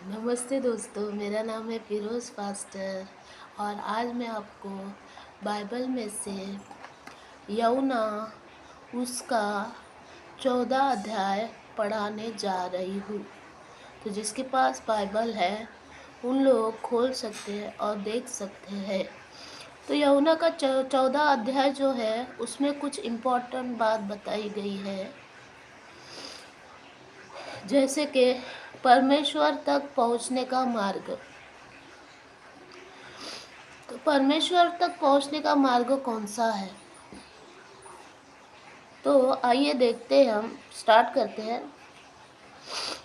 नमस्ते दोस्तों, मेरा नाम है फिरोज़ पास्टर और आज मैं आपको बाइबल में से यूहन्ना उसका 14 अध्याय पढ़ाने जा रही हूँ। तो जिसके पास बाइबल है उन लोग खोल सकते हैं और देख सकते हैं। तो यूहन्ना का 14 अध्याय जो है उसमें कुछ इम्पोर्टेंट बात बताई गई है, जैसे कि परमेश्वर तक पहुँचने का मार्ग। तो परमेश्वर तक पहुंचने का मार्ग कौन सा है? तो आइए देखते हैं, हम स्टार्ट करते हैं।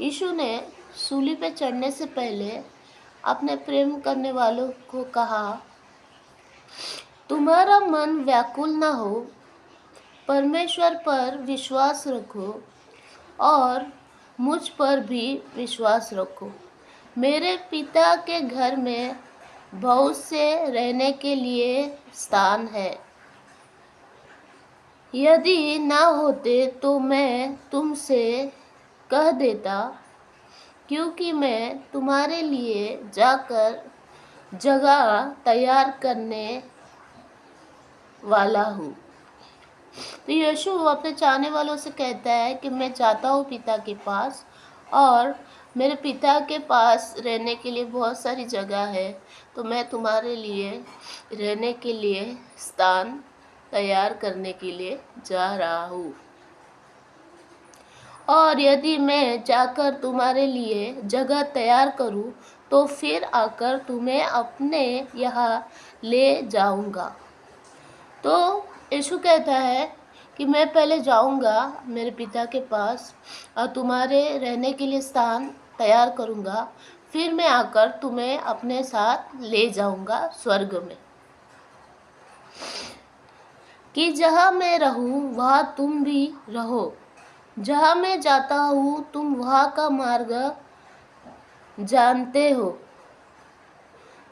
यीशु ने सूली पे चढ़ने से पहले अपने प्रेम करने वालों को कहा, तुम्हारा मन व्याकुल ना हो, परमेश्वर पर विश्वास रखो और मुझ पर भी विश्वास रखो। मेरे पिता के घर में बहुत से रहने के लिए स्थान है। यदि ना होते तो मैं तुमसे कह देता, क्योंकि मैं तुम्हारे लिए जाकर जगह तैयार करने वाला हूँ। तो यीशु अपने चाहने वालों से कहता है कि मैं चाहता हूँ पिता के पास, और मेरे पिता के पास रहने के लिए बहुत सारी जगह है, तो मैं तुम्हारे लिए रहने के लिए स्थान तैयार करने के लिए जा रहा हूँ। और यदि मैं जाकर तुम्हारे लिए जगह तैयार करूँ तो फिर आकर तुम्हें अपने यहाँ ले जाऊँगा। तो यीशु कहता है कि मैं पहले जाऊँगा मेरे पिता के पास और तुम्हारे रहने के लिए स्थान तैयार करूँगा, फिर मैं आकर तुम्हें अपने साथ ले जाऊँगा स्वर्ग में, कि जहाँ मैं रहूँ वहाँ तुम भी रहो। जहाँ मैं जाता हूँ तुम वहाँ का मार्ग जानते हो।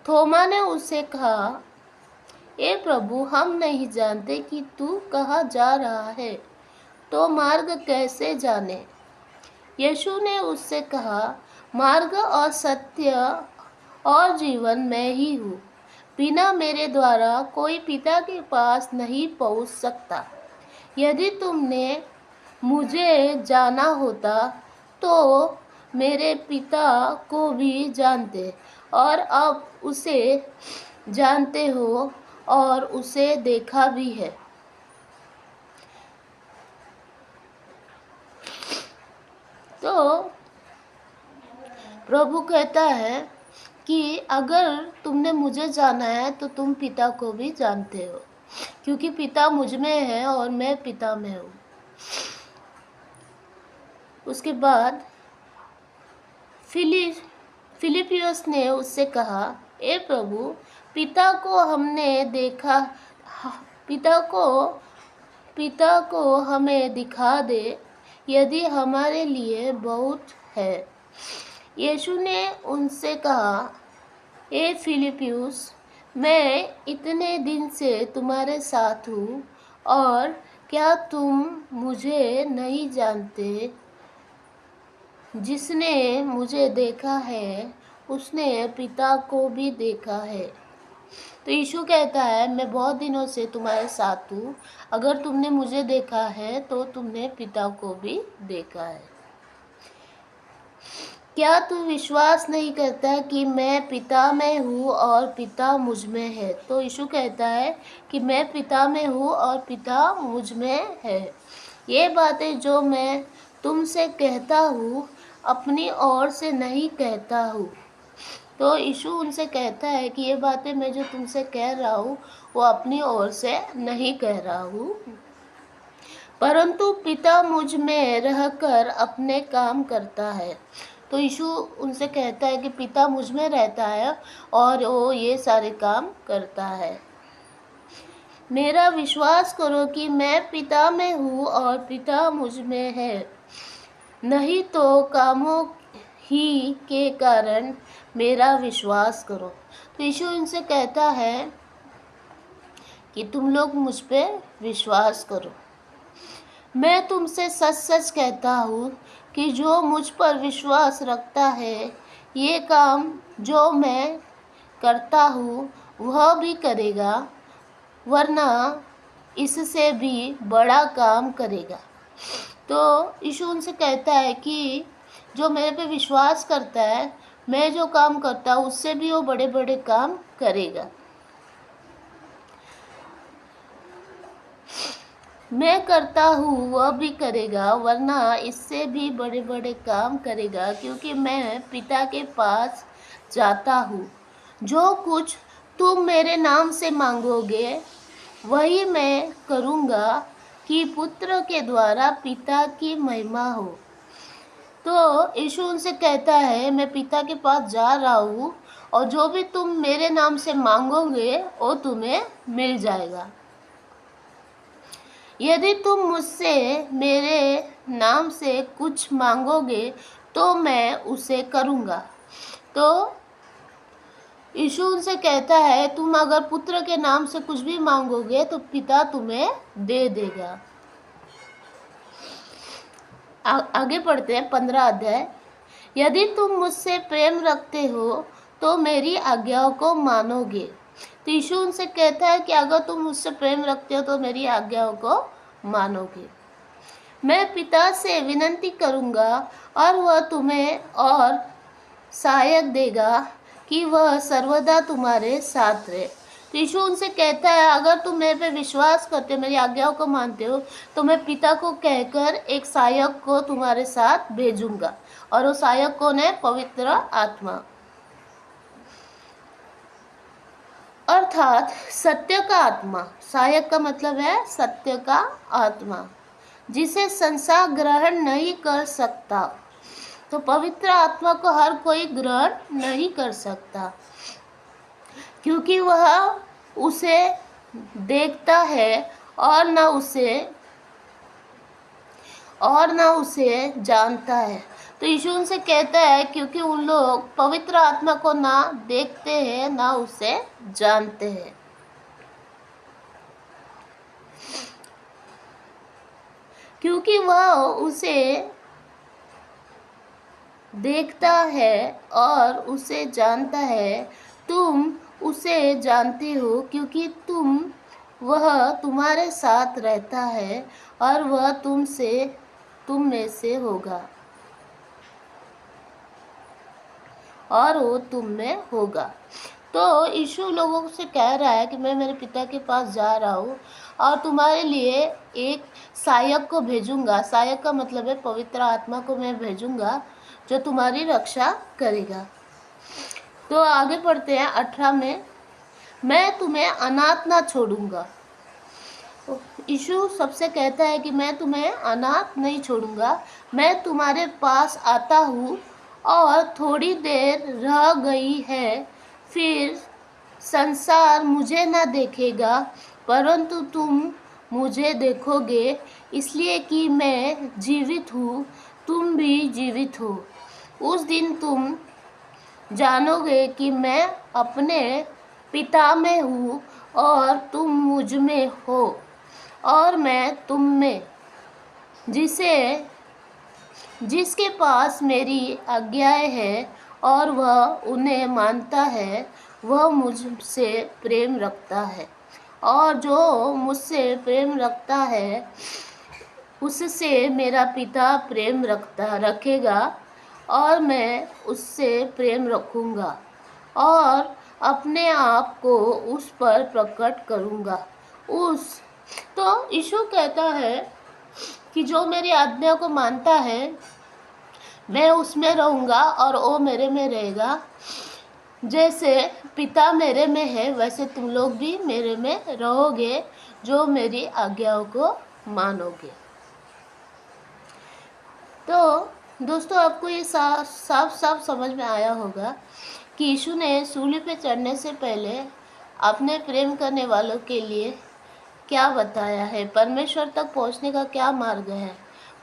थोमा ने उससे कहा, ए प्रभु, हम नहीं जानते कि तू कहाँ जा रहा है, तो मार्ग कैसे जाने? यीशु ने उससे कहा, मार्ग और सत्य और जीवन मैं ही हूँ। बिना मेरे द्वारा कोई पिता के पास नहीं पहुँच सकता। यदि तुमने मुझे जाना होता तो मेरे पिता को भी जानते, और अब उसे जानते हो और उसे देखा भी है। तो प्रभु कहता है कि अगर तुमने मुझे जाना है तो तुम पिता को भी जानते हो, क्योंकि पिता मुझ में है और मैं पिता में हूँ। उसके बाद फिलिपियुस ने उससे कहा, ए प्रभु, पिता को हमने देखा, पिता को हमें दिखा दे, यदि हमारे लिए बहुत है। यीशु ने उनसे कहा, ए फिलिपियुस, मैं इतने दिन से तुम्हारे साथ हूँ और क्या तुम मुझे नहीं जानते? जिसने मुझे देखा है उसने पिता को भी देखा है। तो यीशु कहता है, मैं बहुत दिनों से तुम्हारे साथ हूँ, अगर तुमने मुझे देखा है तो तुमने पिता को भी देखा है। क्या तू विश्वास नहीं करता कि मैं पिता में हूँ और पिता मुझ में है? तो यीशु कहता है कि मैं पिता में हूँ और पिता मुझ में है। ये बातें जो मैं तुमसे कहता हूँ अपनी ओर से नहीं कहता हूँ। तो यीशु उनसे कहता है कि ये बातें मैं जो तुमसे कह रहा हूँ वो अपनी ओर से नहीं कह रहा हूँ, परंतु पिता मुझ में रहकर अपने काम करता है। तो यीशु उनसे कहता है कि पिता मुझ में रहता है और वो ये सारे काम करता है। मेरा विश्वास करो कि मैं पिता में हूँ और पिता मुझ में है, नहीं तो कामों ही के कारण मेरा विश्वास करो। तो यीशु उनसे कहता है कि तुम लोग मुझ पे विश्वास करो। मैं तुमसे सच सच कहता हूँ कि जो मुझ पर विश्वास रखता है ये काम जो मैं करता हूँ वह भी करेगा, वरना इससे भी बड़ा काम करेगा। तो यीशु उनसे कहता है कि जो मेरे पे विश्वास करता है, मैं जो काम करता हूँ उससे भी वो बड़े बड़े काम करेगा। मैं करता हूँ वह भी करेगा, वरना इससे भी बड़े बड़े काम करेगा, क्योंकि मैं पिता के पास जाता हूँ। जो कुछ तुम मेरे नाम से मांगोगे वही मैं करूँगा, कि पुत्र के द्वारा पिता की महिमा हो। तो यीशु उनसे कहता है, मैं पिता के पास जा रहा हूँ और जो भी तुम मेरे नाम से मांगोगे वो तुम्हें मिल जाएगा। यदि तुम मुझसे मेरे नाम से कुछ मांगोगे तो मैं उसे करूँगा। तो यीशु उनसे कहता है, तुम अगर पुत्र के नाम से कुछ भी मांगोगे तो पिता तुम्हें दे देगा। आगे पढ़ते हैं 15 अध्याय। यदि तुम मुझसे प्रेम रखते हो तो मेरी आज्ञाओं को मानोगे। तो यीशु उनसे कहता है कि अगर तुम मुझसे प्रेम रखते हो तो मेरी आज्ञाओं को मानोगे। मैं पिता से विनती करूँगा और वह तुम्हें और सहायक देगा कि वह सर्वदा तुम्हारे साथ रहे। तो यीशु उनसे कहता है, अगर तुम मेरे पे विश्वास करते हो, मेरी आज्ञाओं को मानते हो, तो मैं पिता को कहकर एक सहायक को तुम्हारे साथ भेजूंगा। और वो सहायक कौन है? पवित्र आत्मा, अर्थात सत्य का आत्मा। सहायक का मतलब है सत्य का आत्मा, जिसे संसार ग्रहण नहीं कर सकता। तो पवित्र आत्मा को हर कोई ग्रहण नहीं कर सकता, क्योंकि वह उसे देखता है और न उसे जानता है। तो यीशु उनसे कहता है, क्योंकि उन लोग पवित्र आत्मा को ना देखते हैं ना उसे जानते हैं। क्योंकि वह उसे देखता है और उसे जानता है। तुम उसे जानते हो क्योंकि वह तुम्हारे साथ रहता है और वह तुम में से होगा और वो तुम में होगा। तो यीशु लोगों से कह रहा है कि मैं मेरे पिता के पास जा रहा हूँ और तुम्हारे लिए एक सहायक को भेजूंगा। सहायक का मतलब है पवित्र आत्मा को मैं भेजूंगा जो तुम्हारी रक्षा करेगा। तो आगे पढ़ते हैं 18 में। मैं तुम्हें अनाथ ना छोड़ूंगा। यीशु सबसे कहता है कि मैं तुम्हें अनाथ नहीं छोड़ूंगा। मैं तुम्हारे पास आता हूँ और थोड़ी देर रह गई है, फिर संसार मुझे ना देखेगा, परंतु तुम मुझे देखोगे, इसलिए कि मैं जीवित हूँ, तुम भी जीवित हो। उस दिन तुम जानोगे कि मैं अपने पिता में हूँ और तुम मुझ में हो और मैं तुम में। जिसके पास मेरी आज्ञाएं हैं और वह उन्हें मानता है, वह मुझसे प्रेम रखता है, और जो मुझसे प्रेम रखता है उससे मेरा पिता प्रेम रखेगा और मैं उससे प्रेम रखूँगा और अपने आप को उस पर प्रकट करूँगा। तो यीशु कहता है कि जो मेरी आज्ञा को मानता है मैं उसमें रहूँगा और वो मेरे में रहेगा। जैसे पिता मेरे में है वैसे तुम लोग भी मेरे में रहोगे, जो मेरी आज्ञाओं को मानोगे। तो दोस्तों, आपको ये साफ समझ में आया होगा कि यीशु ने सूली पे चढ़ने से पहले अपने प्रेम करने वालों के लिए क्या बताया है, परमेश्वर तक पहुंचने का क्या मार्ग है।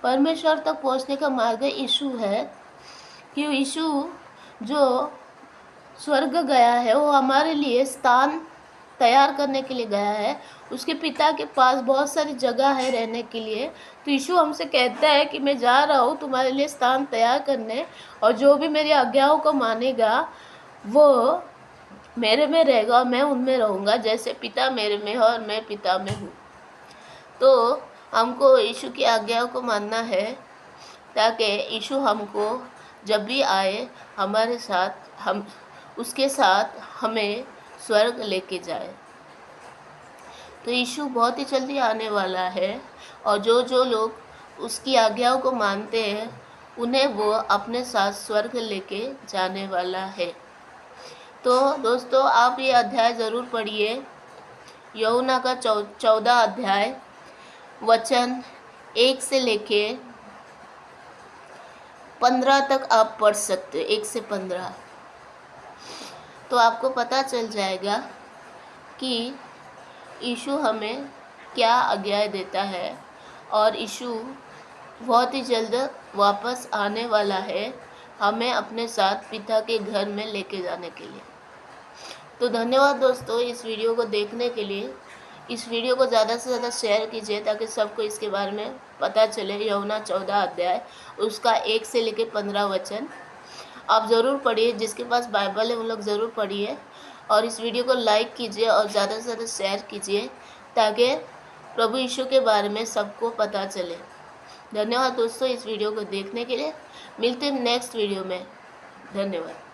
परमेश्वर तक पहुंचने का मार्ग यीशु है कि यीशु जो स्वर्ग गया है वो हमारे लिए स्थान तैयार करने के लिए गया है। उसके पिता के पास बहुत सारी जगह है रहने के लिए। तो यीशु हमसे कहता है कि मैं जा रहा हूँ तुम्हारे लिए स्थान तैयार करने, और जो भी मेरी आज्ञाओं को मानेगा वो मेरे में रहेगा और मैं उनमें रहूँगा, जैसे पिता मेरे में है और मैं पिता में हूँ। तो हमको यीशु की आज्ञाओं को मानना है, ताकि यीशु हमको जब भी आए हमारे साथ हम उसके साथ हमें स्वर्ग लेके जाए। तो यीशु बहुत ही जल्दी आने वाला है, और जो जो लोग उसकी आज्ञाओं को मानते हैं उन्हें वो अपने साथ स्वर्ग लेके जाने वाला है। तो दोस्तों, आप ये अध्याय ज़रूर पढ़िए, यूहन्ना का 14 अध्याय वचन 1 से लेके 15 तक आप पढ़ सकते हो, 1 से 15। तो आपको पता चल जाएगा कि यीशु हमें क्या आज्ञा देता है, और यीशु बहुत ही जल्द वापस आने वाला है हमें अपने साथ पिता के घर में लेके जाने के लिए। तो धन्यवाद दोस्तों इस वीडियो को देखने के लिए। इस वीडियो को ज़्यादा से ज़्यादा शेयर कीजिए ताकि सबको इसके बारे में पता चले। यूहन्ना 14 अध्याय उसका 1 से लेके 15 वचन आप ज़रूर पढ़िए। जिसके पास बाइबल है उन लोग ज़रूर पढ़िए, और इस वीडियो को लाइक कीजिए और ज़्यादा से ज़्यादा शेयर कीजिए ताकि प्रभु यीशु के बारे में सबको पता चले। धन्यवाद दोस्तों इस वीडियो को देखने के लिए। मिलते हैं नेक्स्ट वीडियो में। धन्यवाद।